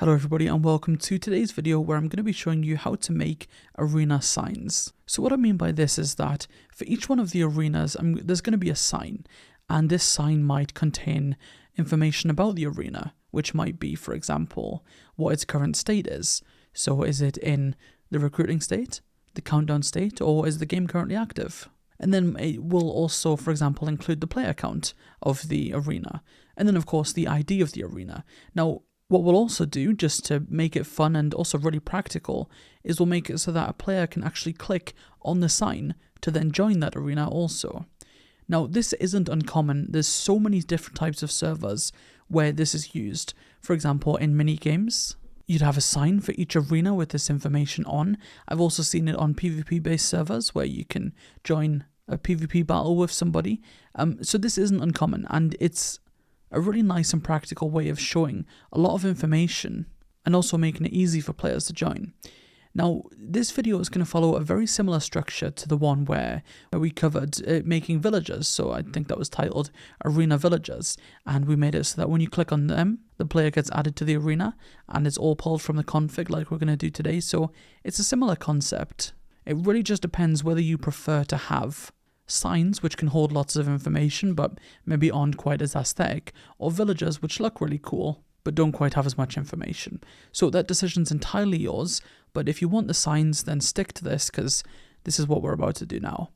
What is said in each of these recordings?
Hello everybody and welcome to today's video where I'm going to be showing you how to make arena signs. So what I mean by this is that for each one of the arenas there's going to be a sign, and this sign might contain information about the arena, which might be, for example, what its current state is. So is it in the recruiting state, the countdown state, or is the game currently active? And then it will also, for example, include the player count of the arena, and then of course the ID of the arena. Now, what we'll also do, just to make it fun and also really practical, is we'll make it so that a player can actually click on the sign to then join that arena also. Now, this isn't uncommon. There's so many different types of servers where this is used. For example, in minigames, you'd have a sign for each arena with this information on. I've also seen it on PvP-based servers where you can join a PvP battle with somebody. So this isn't uncommon, and it's a really nice and practical way of showing a lot of information and also making it easy for players to join. Now, this video is going to follow a very similar structure to the one where we covered making villagers. So I think that was titled Arena Villagers, and we made it so that when you click on them, the player gets added to the arena, and it's all pulled from the config like we're going to do today. So it's a similar concept. It really just depends whether you prefer to have signs which can hold lots of information but maybe aren't quite as aesthetic, or villagers which look really cool but don't quite have as much information. So that decision's entirely yours, but if you want the signs, then stick to this because this is what we're about to do now.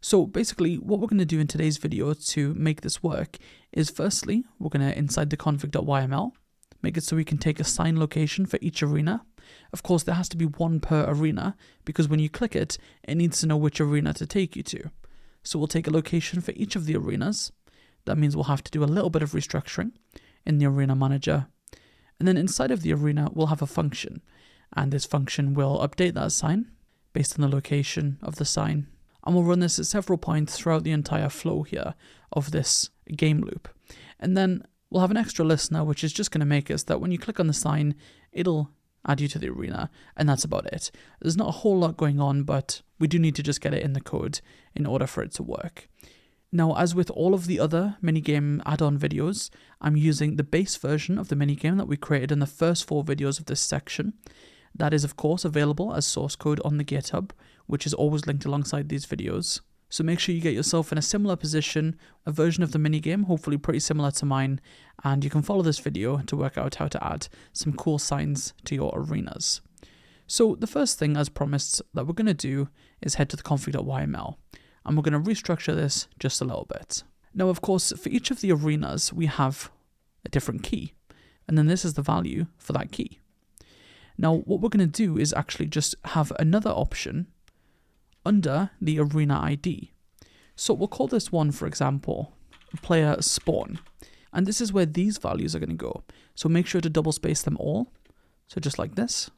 So basically what we're going to do in today's video to make this work is, firstly, we're going to, inside the config.yml, make it so we can take a sign location for each arena. Of course, there has to be one per arena because when you click it, it needs to know which arena to take you to. So we'll take a location for each of the arenas. That means we'll have to do a little bit of restructuring in the arena manager. And then inside of the arena, we'll have a function. And this function will update that sign based on the location of the sign. And we'll run this at several points throughout the entire flow here of this game loop. And then we'll have an extra listener, which is just going to make it so that when you click on the sign, it'll add you to the arena, and that's about it. There's not a whole lot going on, but we do need to just get it in the code in order for it to work. Now, as with all of the other minigame add-on videos, I'm using the base version of the minigame that we created in the first 4 videos of this section. That is, of course, available as source code on the GitHub, which is always linked alongside these videos. So make sure you get yourself in a similar position, a version of the minigame, hopefully pretty similar to mine, and you can follow this video to work out how to add some cool signs to your arenas. So the first thing, as promised, that we're going to do is head to the config.yml, and we're going to restructure this just a little bit. Now, of course, for each of the arenas, we have a different key, and then this is the value for that key. Now, what we're going to do is actually just have another option under the arena ID. So we'll call this one, for example, player spawn. And this is where these values are going to go. So make sure to double space them all. So just like this.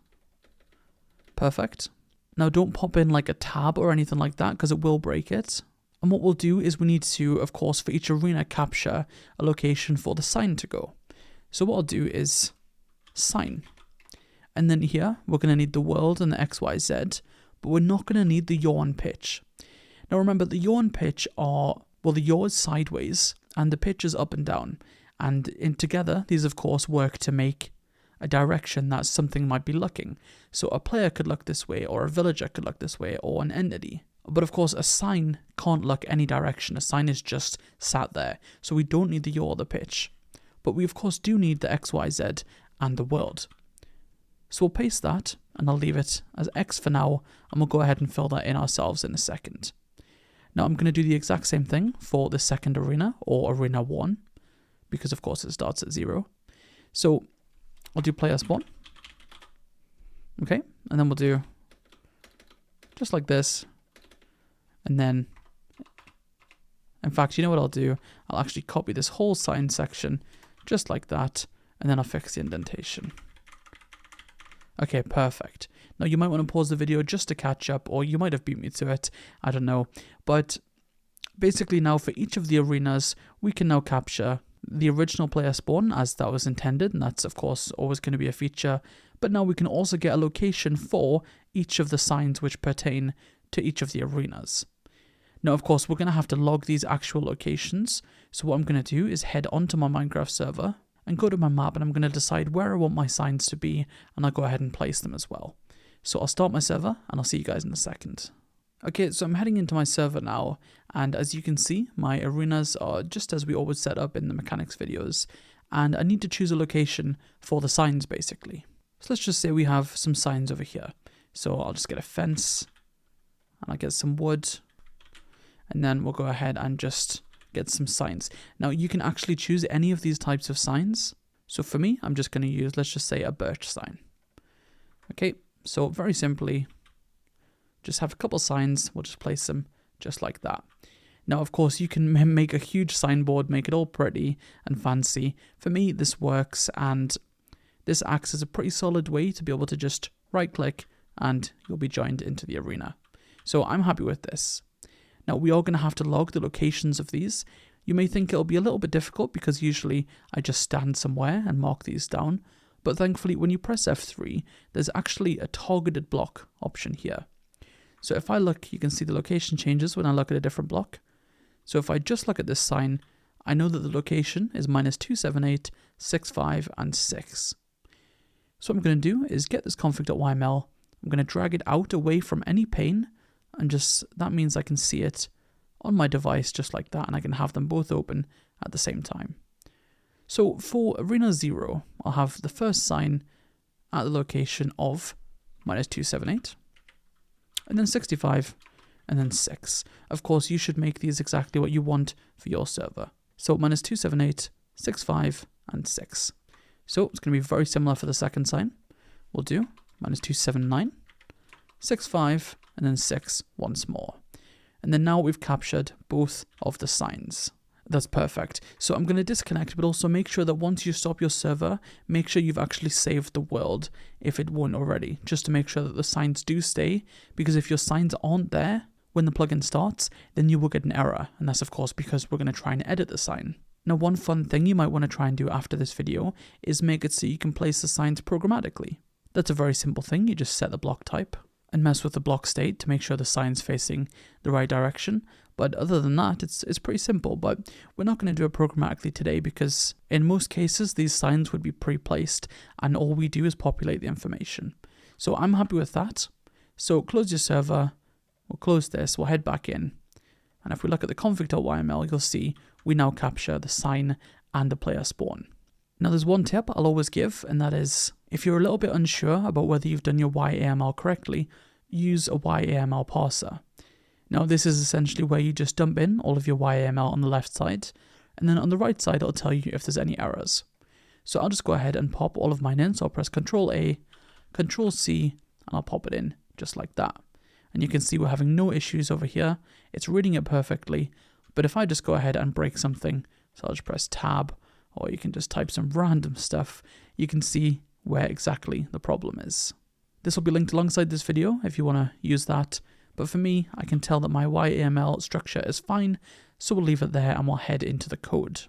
Perfect. Now don't pop in like a tab or anything like that because it will break it. And what we'll do is we need to, of course, for each arena capture a location for the sign to go. So what I'll do is sign. And then here we're going to need the world and the XYZ. But we're not going to need the yaw and pitch. Now remember, the yaw and pitch are, well, the yaw is sideways and the pitch is up and down. And together, these of course work to make a direction that something might be looking. So a player could look this way, or a villager could look this way, or an entity. But of course, a sign can't look any direction. A sign is just sat there. So we don't need the yaw or the pitch. But we of course do need the XYZ and the world. So we'll paste that, and I'll leave it as X for now, and we'll go ahead and fill that in ourselves in a second. Now I'm going to do the exact same thing for the second arena, or arena 1, because of course it starts at 0. So I'll do player spawn. Okay, and then we'll do just like this, and then, in fact, you know what I'll do? I'll actually copy this whole sign section, just like that, and then I'll fix the indentation. Okay, perfect. Now you might want to pause the video just to catch up, or you might have beat me to it, I don't know. But basically now for each of the arenas, we can now capture the original player spawn as that was intended, and that's of course always going to be a feature. But now we can also get a location for each of the signs which pertain to each of the arenas. Now of course we're going to have to log these actual locations, so what I'm going to do is head onto my Minecraft server, and go to my map, and I'm going to decide where I want my signs to be, and I'll go ahead and place them as well. So I'll start my server, and I'll see you guys in a second. Okay, so I'm heading into my server now, and as you can see, my arenas are just as we always set up in the mechanics videos, and I need to choose a location for the signs basically. So let's just say we have some signs over here. So I'll just get a fence, and I'll get some wood, and then we'll go ahead and just get some signs. Now you can actually choose any of these types of signs. So for me, I'm just going to use, let's just say, a birch sign. Okay, so very simply, just have a couple signs, we'll just place them just like that. Now, of course, you can make a huge signboard, make it all pretty and fancy. For me, this works, and this acts as a pretty solid way to be able to just right-click and you'll be joined into the arena. So I'm happy with this. Now, we are going to have to log the locations of these. You may think it'll be a little bit difficult because usually I just stand somewhere and mark these down. But thankfully, when you press F3, there's actually a targeted block option here. So if I look, you can see the location changes when I look at a different block. So if I just look at this sign, I know that the location is -278, 65, and 6. So what I'm going to do is get this config.yml. I'm going to drag it out away from any pane, and just that means I can see it on my device just like that, and I can have them both open at the same time. So for Arena 0, I'll have the first sign at the location of -278, and then 65, and then 6. Of course, you should make these exactly what you want for your server. So -278, 65, and 6. So it's going to be very similar for the second sign. We'll do -279, 65, and then 6 once more. And then now we've captured both of the signs. That's perfect. So I'm going to disconnect, but also make sure that once you stop your server, make sure you've actually saved the world if it won't already, just to make sure that the signs do stay, because if your signs aren't there when the plugin starts, then you will get an error. And that's of course because we're going to try and edit the sign. Now, one fun thing you might want to try and do after this video is make it so you can place the signs programmatically. That's a very simple thing. You just set the block type and mess with the block state to make sure the sign's facing the right direction. But other than that, it's pretty simple. But we're not going to do it programmatically today because in most cases, these signs would be pre-placed and all we do is populate the information. So I'm happy with that. So close your server, we'll close this, we'll head back in. And if we look at the config.yml, you'll see we now capture the sign and the player spawn. Now there's one tip I'll always give, and that is if you're a little bit unsure about whether you've done your YAML correctly, use a YAML parser. Now this is essentially where you just dump in all of your YAML on the left side, and then on the right side it'll tell you if there's any errors. So I'll just go ahead and pop all of mine in, so I'll press Ctrl-A, Ctrl-C, and I'll pop it in just like that. And you can see we're having no issues over here, it's reading it perfectly, but if I just go ahead and break something, so I'll just press Tab, or you can just type some random stuff, you can see where exactly the problem is. This will be linked alongside this video if you want to use that, but for me, I can tell that my YAML structure is fine, so we'll leave it there and we'll head into the code.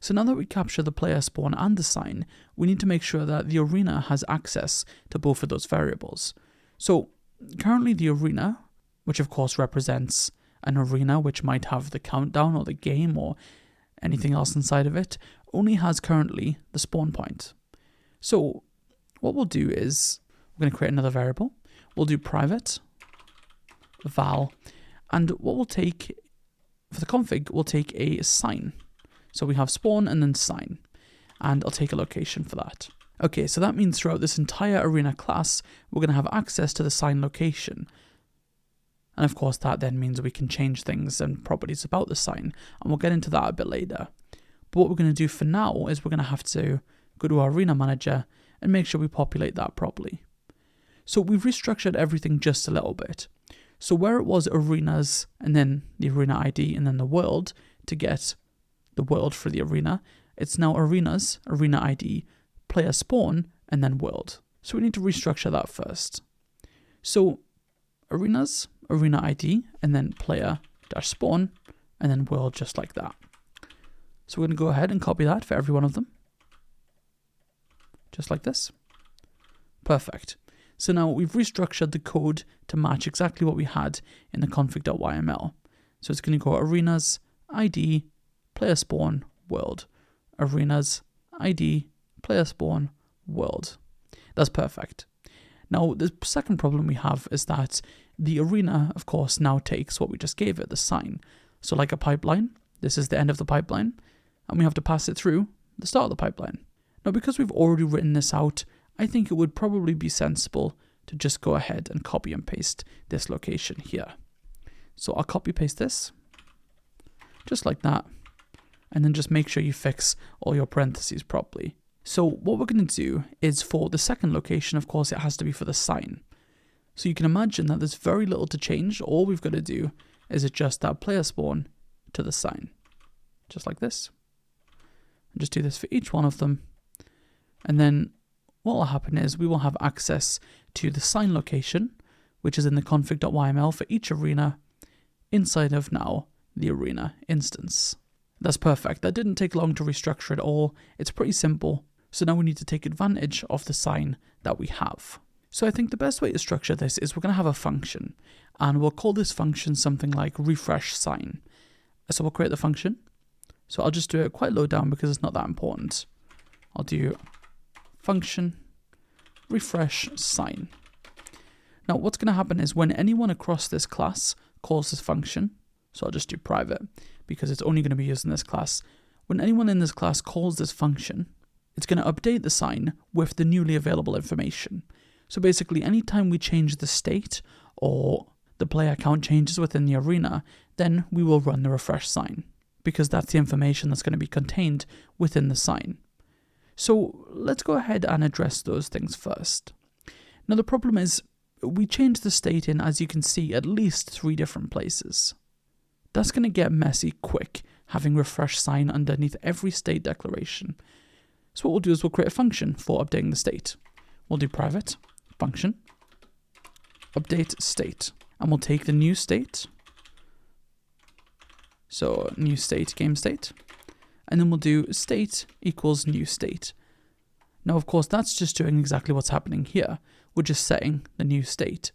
So now that we capture the player spawn and the sign, we need to make sure that the arena has access to both of those variables. So currently the arena, which of course represents an arena which might have the countdown or the game or anything else inside of it, only has currently the spawn point. So what we'll do is we're going to create another variable. We'll do private val, and what we'll take for the config, we'll take a sign. So we have spawn and then sign, and I'll take a location for that. Okay, so that means throughout this entire arena class, we're going to have access to the sign location. And of course, that then means we can change things and properties about the sign, and we'll get into that a bit later. But what we're going to do for now is we're going to have to go to our arena manager and make sure we populate that properly. So we've restructured everything just a little bit. So where it was arenas and then the arena ID and then the world to get the world for the arena, it's now arenas, arena ID, player spawn, and then world. So we need to restructure that first. So arenas, arena ID, and then player dash spawn, and then world just like that. So we're going to go ahead and copy that for every one of them. Just like this. Perfect. So now we've restructured the code to match exactly what we had in the config.yml. So it's going to go arenas, ID, player spawn, world. Arenas, ID, player spawn, world. That's perfect. Now, the second problem we have is that the arena, of course, now takes what we just gave it, the sign. So like a pipeline, this is the end of the pipeline, and we have to pass it through the start of the pipeline. Now, because we've already written this out, I think it would probably be sensible to just go ahead and copy and paste this location here. So I'll copy paste this, just like that, and then just make sure you fix all your parentheses properly. So what we're going to do is for the second location, of course, it has to be for the sign. So you can imagine that there's very little to change. All we've got to do is adjust that player spawn to the sign, just like this. And just do this for each one of them. And then what will happen is we will have access to the sign location, which is in the config.yml for each arena inside of now the arena instance. That's perfect. That didn't take long to restructure at all. It's pretty simple. So now we need to take advantage of the sign that we have. So I think the best way to structure this is we're going to have a function, and we'll call this function something like refresh sign. So we'll create the function. So I'll just do it quite low down because it's not that important. I'll do function refresh sign. Now what's going to happen is when anyone across this class calls this function, so I'll just do private because it's only going to be used in this class. When anyone in this class calls this function, it's going to update the sign with the newly available information. So basically, anytime we change the state or the player count changes within the arena, then we will run the refresh sign because that's the information that's going to be contained within the sign. So let's go ahead and address those things first. Now the problem is we changed the state in, as you can see, at least 3 different places. That's going to get messy quick, having refresh sign underneath every state declaration. So what we'll do is we'll create a function for updating the state. We'll do private function update state, and we'll take the new state. So new state, game state, and then we'll do state equals new state. Now, of course, that's just doing exactly what's happening here. We're just setting the new state.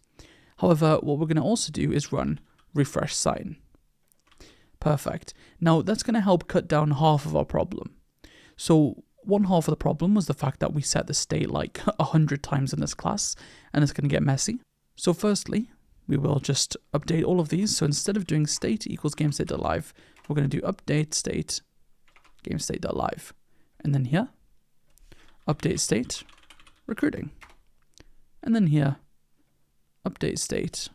However, what we're going to also do is run refresh sign. Perfect. Now, that's going to help cut down half of our problem. So one half of the problem was the fact that we set the state like 100 times in this class, and it's going to get messy. So firstly, we will just update all of these. So instead of doing state equals GameState.live, we're going to do update state GameState.live. And then here, update state recruiting. And then here, update state,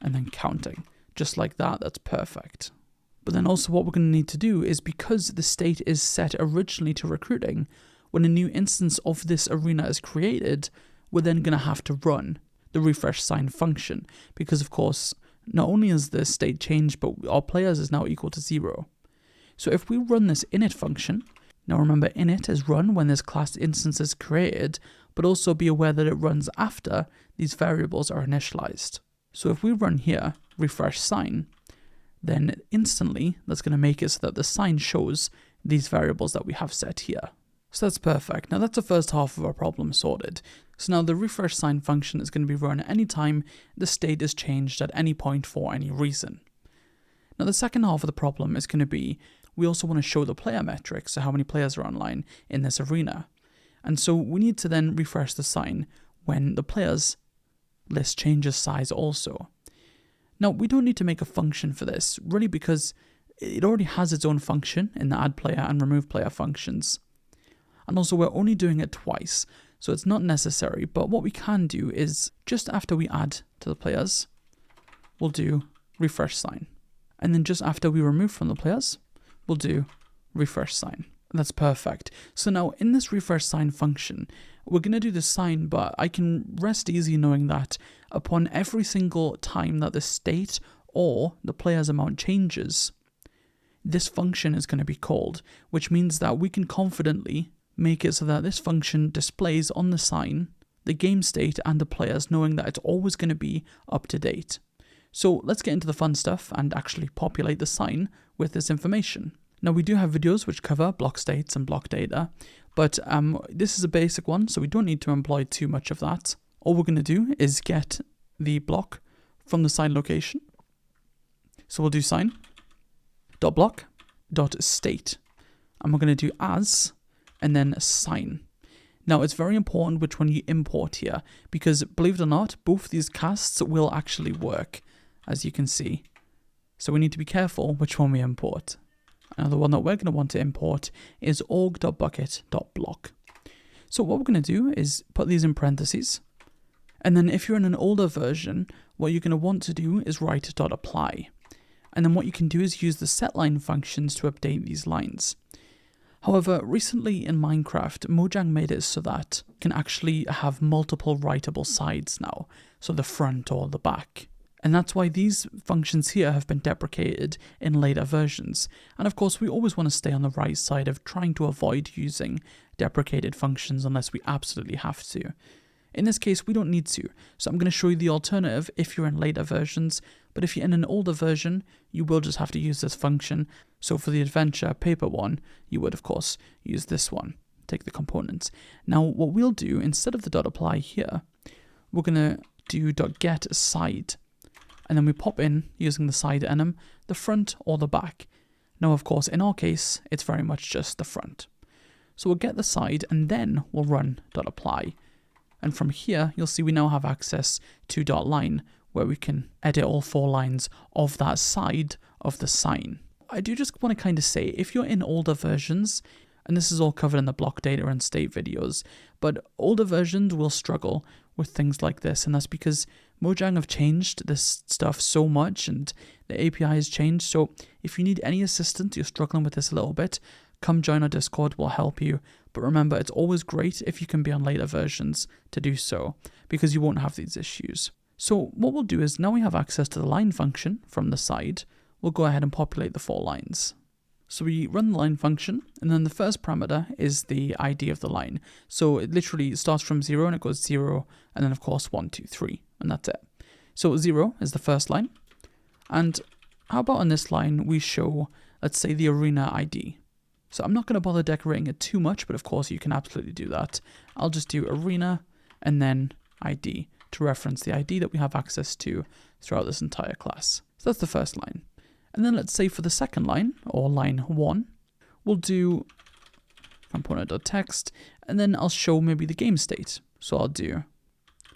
and then counting. Just like that, that's perfect. But then also what we're going to need to do is, because the state is set originally to recruiting, when a new instance of this arena is created, we're then going to have to run the refresh sign function, because of course, not only is the state changed, but our players is now equal to 0. So if we run this init function, now remember init is run when this class instance is created, but also be aware that it runs after these variables are initialized. So if we run here, refresh sign, then instantly that's going to make it so that the sign shows these variables that we have set here. So that's perfect. Now that's the first half of our problem sorted. So now the refresh sign function is going to be run anytime the state is changed at any point for any reason. Now the second half of the problem is going to be, we also want to show the player metrics, so how many players are online in this arena. And so we need to then refresh the sign when the players list changes size also. Now, we don't need to make a function for this, really, because it already has its own function in the add player and remove player functions. And also, we're only doing it twice, so it's not necessary. But what we can do is, just after we add to the players, we'll do refresh sign. And then just after we remove from the players, we'll do refresh sign. That's perfect. So now in this refresh sign function, we're going to do the sign, but I can rest easy knowing that upon every single time that the state or the player's amount changes, this function is going to be called, which means that we can confidently make it so that this function displays on the sign the game state and the players, knowing that it's always going to be up to date. So let's get into the fun stuff and actually populate the sign with this information. Now we do have videos which cover block states and block data, but this is a basic one, so we don't need to employ too much of that. All we're going to do is get the block from the sign location. So we'll do sign.block.state, and we're going to do as and then sign. Now, it's very important which one you import here, because believe it or not, both these casts will actually work, as you can see. So we need to be careful which one we import. Now, the one that we're going to want to import is org.bucket.block. So what we're going to do is put these in parentheses. And then if you're in an older version, what you're going to want to do is write .apply. And then what you can do is use the setLine functions to update these lines. However, recently in Minecraft, Mojang made it so that you can actually have multiple writable sides now, so the front or the back. And that's why these functions here have been deprecated in later versions. And of course, we always want to stay on the right side of trying to avoid using deprecated functions unless we absolutely have to. In this case, we don't need to, so I'm going to show you the alternative if you're in later versions, but if you're in an older version, you will just have to use this function. So for the adventure paper one, you would of course use this one, take the components. Now what we'll do, instead of the .apply here, we're going to do .getSide, and then we pop in, using the side enum, the front or the back. Now of course, in our case, it's very much just the front. So we'll get the side, and then we'll run .apply. And from here, you'll see we now have access to .line, where we can edit all 4 lines of that side of the sign. I do just want to kind of say, if you're in older versions, and this is all covered in the block data and state videos, but older versions will struggle with things like this, and that's because Mojang have changed this stuff so much, and the API has changed. So if you need any assistance, you're struggling with this a little bit, come join our Discord, we'll help you. But remember, it's always great if you can be on later versions to do so, because you won't have these issues. So what we'll do is, now we have access to the line function from the side, we'll go ahead and populate the 4 lines. So we run the line function, and then the first parameter is the ID of the line. So it literally starts from 0 and it goes 0, and then of course 1, 2, 3, and that's it. So 0 is the first line. And how about on this line we show, let's say, the arena ID. So I'm not going to bother decorating it too much, but of course you can absolutely do that. I'll just do arena and then ID to reference the ID that we have access to throughout this entire class. So that's the first line. And then let's say for the second line, or line 1, we'll do component.text, and then I'll show maybe the game state. So I'll do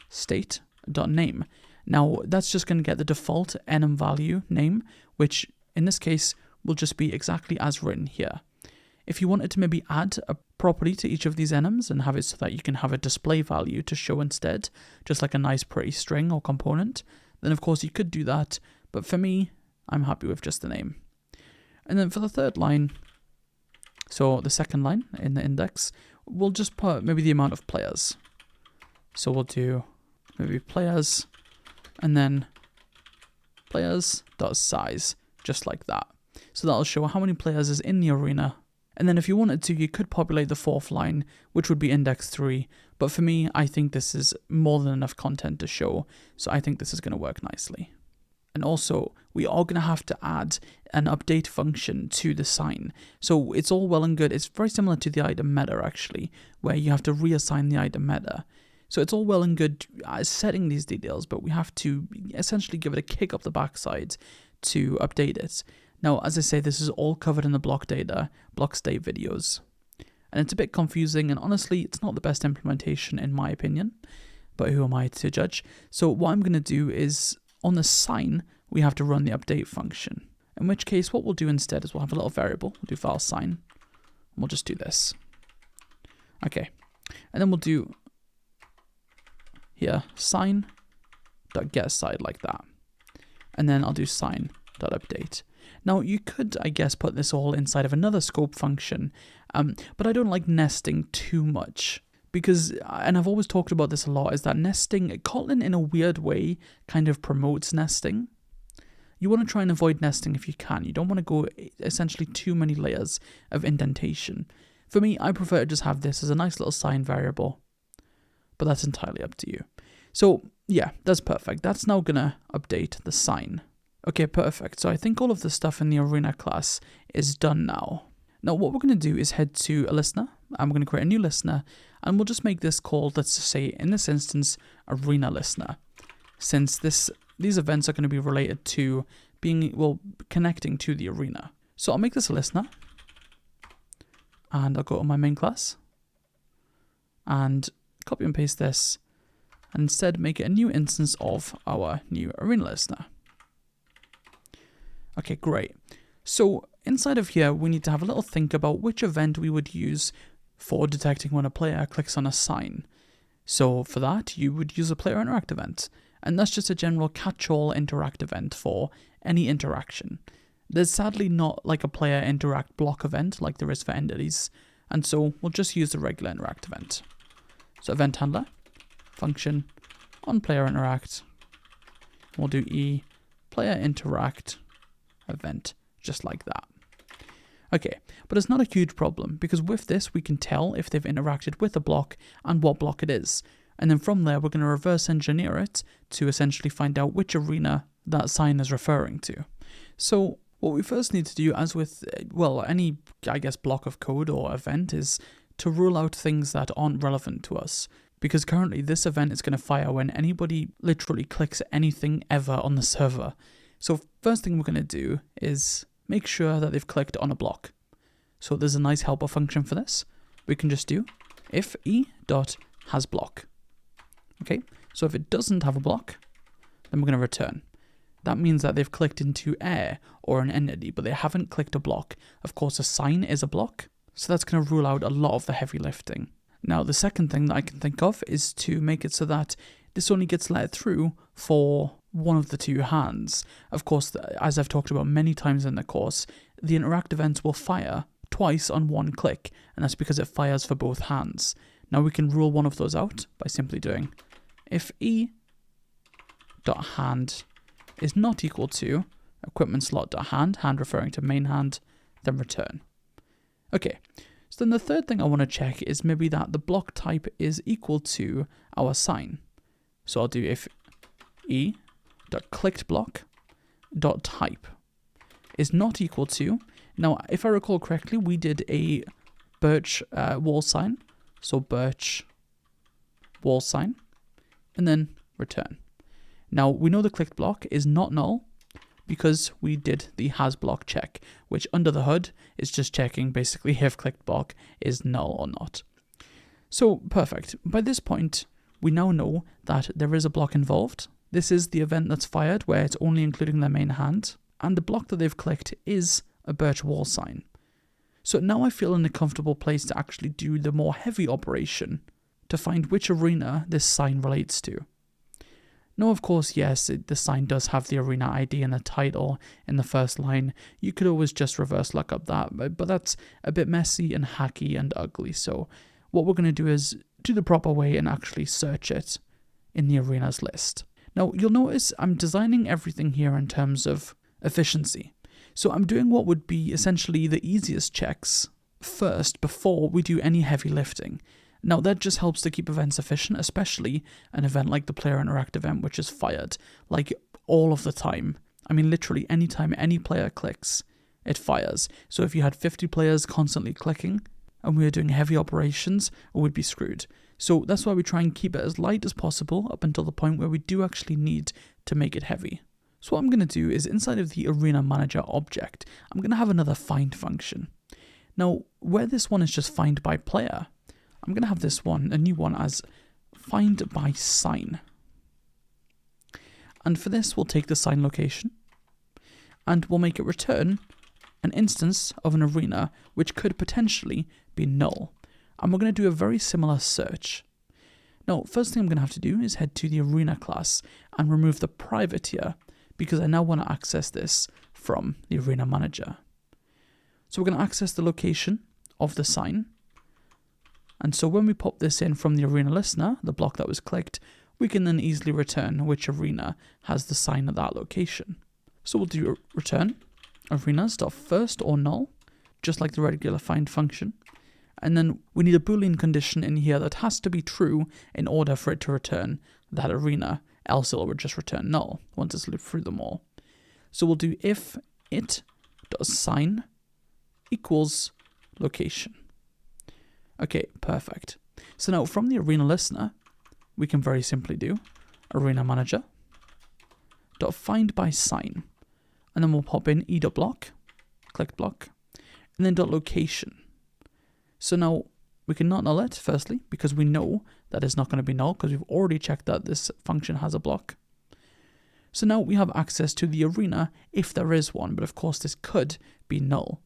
state.name. Now that's just going to get the default enum value name, which in this case will just be exactly as written here. If you wanted to maybe add a property to each of these enums and have it so that you can have a display value to show instead, just like a nice pretty string or component, then of course you could do that, but for me, I'm happy with just the name. And then for the third line, so the second line in the index, we'll just put maybe the amount of players. So we'll do maybe players, and then players.size, just like that. So that'll show how many players is in the arena. And then if you wanted to, you could populate the 4th line, which would be index 3. But for me, I think this is more than enough content to show. So I think this is going to work nicely. And also, we are going to have to add an update function to the sign. So it's all well and good. It's very similar to the item meta, actually, where you have to reassign the item meta. So it's all well and good setting these details, but we have to essentially give it a kick up the backside to update it. Now, as I say, this is all covered in the block data, block state videos. And it's a bit confusing, and honestly, it's not the best implementation in my opinion, but who am I to judge? So what I'm going to do is, on the sign, we have to run the update function. In which case, what we'll do instead is we'll have a little variable, we'll do file sign, and we'll just do this. Okay, and then we'll do here, sign.getSide like that. And then I'll do sign.update. Now, you could, I guess, put this all inside of another scope function, but I don't like nesting too much. Because, and I've always talked about this a lot, is that nesting, Kotlin in a weird way kind of promotes nesting. You want to try and avoid nesting if you can. You don't want to go essentially too many layers of indentation. For me, I prefer to just have this as a nice little sign variable, but that's entirely up to you. So yeah, that's perfect. That's now going to update the sign. Okay, perfect. So I think all of the stuff in the arena class is done now. Now what we're going to do is head to a listener. I'm going to create a new listener, and we'll just make this called, let's just say in this instance, arena listener, since these events are going to be related to being, well, connecting to the arena. So I'll make this a listener, and I'll go to my main class and copy and paste this, and instead make it a new instance of our new arena listener. Okay, great. So inside of here, we need to have a little think about which event we would use for detecting when a player clicks on a sign. So for that, you would use a player interact event, and that's just a general catch-all interact event for any interaction. There's sadly not like a player interact block event like there is for entities, and so we'll just use the regular interact event. So event handler, function, on player interact, we'll do player interact event, just like that. Okay, but it's not a huge problem, because with this we can tell if they've interacted with a block and what block it is, and then from there we're going to reverse engineer it to essentially find out which arena that sign is referring to. So what we first need to do, as with, well, any, I guess, block of code or event, is to rule out things that aren't relevant to us, because currently this event is going to fire when anybody literally clicks anything ever on the server. So first thing we're going to do is make sure that they've clicked on a block. So there's a nice helper function for this. We can just do if e.hasBlock. Okay, so if it doesn't have a block, then we're going to return. That means that they've clicked into air or an entity, but they haven't clicked a block. Of course, a sign is a block, so that's going to rule out a lot of the heavy lifting. Now, the second thing that I can think of is to make it so that this only gets let through for one of the two hands. Of course, as I've talked about many times in the course, the interact events will fire twice on one click, and that's because it fires for both hands. Now we can rule one of those out by simply doing if e.hand is not equal to equipment slot.hand, hand referring to main hand, then return. Okay, so then the third thing I want to check is maybe that the block type is equal to our sign. So I'll do if e.clickedBlock.type is not equal to, now if I recall correctly, we did a birch wall sign, so birch wall sign, and then return. Now we know the clicked block is not null because we did the hasBlock check, which under the hood is just checking basically if clicked block is null or not. So perfect. By this point, we now know that there is a block involved. This is the event that's fired where it's only including their main hand, and the block that they've clicked is a birch wall sign. So now I feel in a comfortable place to actually do the more heavy operation to find which arena this sign relates to. Now, of course, yes, the sign does have the arena ID and the title in the first line. You could always just reverse lookup that, but that's a bit messy and hacky and ugly. So what we're going to do is do the proper way and actually search it in the arenas list. Now, you'll notice I'm designing everything here in terms of efficiency. So I'm doing what would be essentially the easiest checks first before we do any heavy lifting. Now that just helps to keep events efficient, especially an event like the player interact event, which is fired like all of the time. I mean, literally anytime any player clicks, it fires. So if you had 50 players constantly clicking and we were doing heavy operations, we'd be screwed. So that's why we try and keep it as light as possible up until the point where we do actually need to make it heavy. So what I'm going to do is inside of the arena manager object, I'm going to have another find function. Now, where this one is just find by player, I'm going to have this one, a new one, as find by sign. And for this, we'll take the sign location and we'll make it return an instance of an arena which could potentially be null. And we're going to do a very similar search. Now, first thing I'm going to have to do is head to the arena class and remove the private here because I now want to access this from the arena manager. So we're going to access the location of the sign. And so when we pop this in from the arena listener, the block that was clicked, we can then easily return which arena has the sign at that location. So we'll do return arenas.first or null, just like the regular find function. And then we need a Boolean condition in here that has to be true in order for it to return that arena, else it will just return null once it's looped through them all. So we'll do if it.sign equals location. Okay, perfect. So now from the arena listener, we can very simply do arena manager dot find by sign, and then we'll pop in e.block, click block, and then dot location. So now we can not null it, firstly, because we know that it's not going to be null because we've already checked that this function has a block. So now we have access to the arena if there is one, but of course this could be null.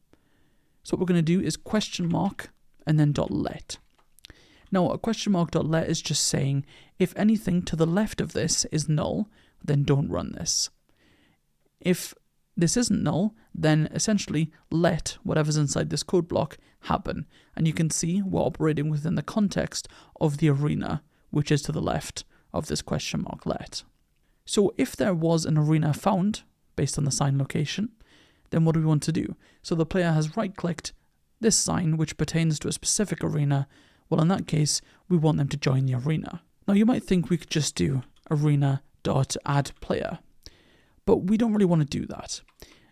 So what we're going to do is question mark and then .let. Now a question mark .let is just saying if anything to the left of this is null, then don't run this. If this isn't null, then essentially let whatever's inside this code block happen. And you can see we're operating within the context of the arena, which is to the left of this question mark let. So if there was an arena found based on the sign location, then what do we want to do? So the player has right-clicked this sign which pertains to a specific arena. Well, in that case, we want them to join the arena. Now you might think we could just do arena.addPlayer, but we don't really want to do that.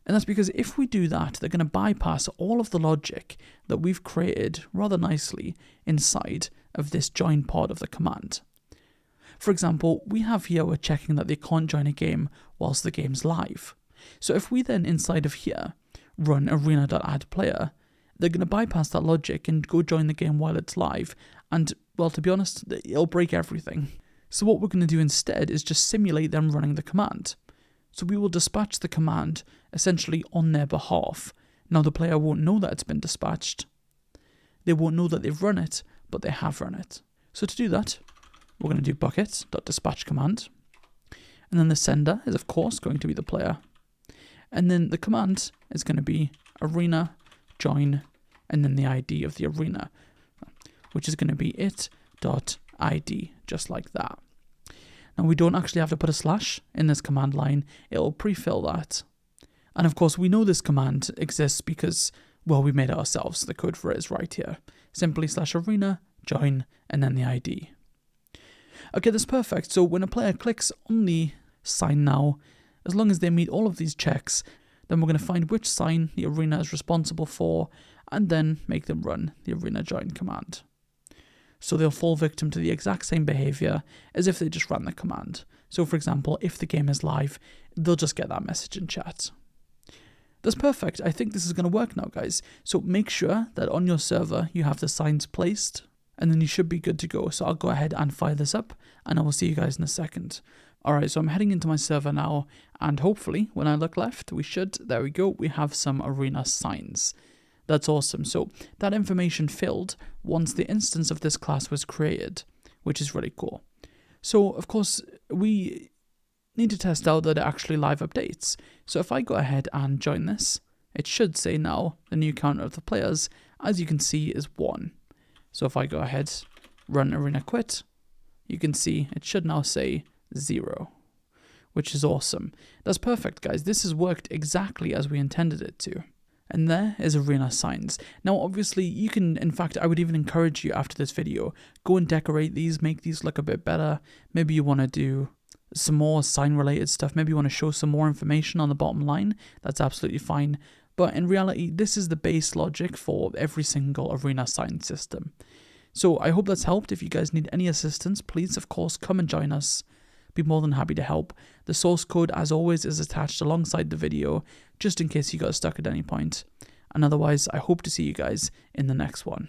And that's because if we do that, they're going to bypass all of the logic that we've created rather nicely inside of this join part of the command. For example, we have here we're checking that they can't join a game whilst the game's live. So if we then inside of here run arena.addPlayer, they're going to bypass that logic and go join the game while it's live. And, well, to be honest, it'll break everything. So what we're going to do instead is just simulate them running the command. So we will dispatch the command essentially on their behalf. Now the player won't know that it's been dispatched. They won't know that they've run it, but they have run it. So to do that, we're going to do bucket.dispatch command. And then the sender is of course going to be the player. And then the command is going to be arena join and then the ID of the arena, which is going to be it.id, just like that. Now we don't actually have to put a slash in this command line, it'll pre-fill that. And of course we know this command exists because, well, we made it ourselves, the code for it is right here. Simply /arena, join, and then the ID. Okay, that's perfect. So when a player clicks on the sign now, as long as they meet all of these checks, then we're going to find which sign the arena is responsible for, and then make them run the arena join command. So they'll fall victim to the exact same behavior as if they just ran the command. So for example, if the game is live, they'll just get that message in chat. That's perfect. I think this is going to work now, guys. So make sure that on your server you have the signs placed, and then you should be good to go. So I'll go ahead and fire this up, and I will see you guys in a second. Alright, so I'm heading into my server now, and hopefully when I look left, there we go, we have some arena signs. That's awesome. So that information filled once the instance of this class was created, which is really cool. So of course we need to test out that it actually live updates. So if I go ahead and join this, it should say now the new counter of the players, as you can see, is 1. So if I go ahead, run arena quit, you can see it should now say 0, which is awesome. That's perfect, guys. This has worked exactly as we intended it to. And there is arena signs. Now obviously you can, in fact I would even encourage you after this video, go and decorate these, make these look a bit better. Maybe you want to do some more sign related stuff, maybe you want to show some more information on the bottom line, that's absolutely fine. But in reality, this is the base logic for every single arena sign system. So I hope that's helped. If you guys need any assistance, please of course come and join us. Be more than happy to help. The source code, as always, is attached alongside the video, just in case you got stuck at any point. And otherwise, I hope to see you guys in the next one.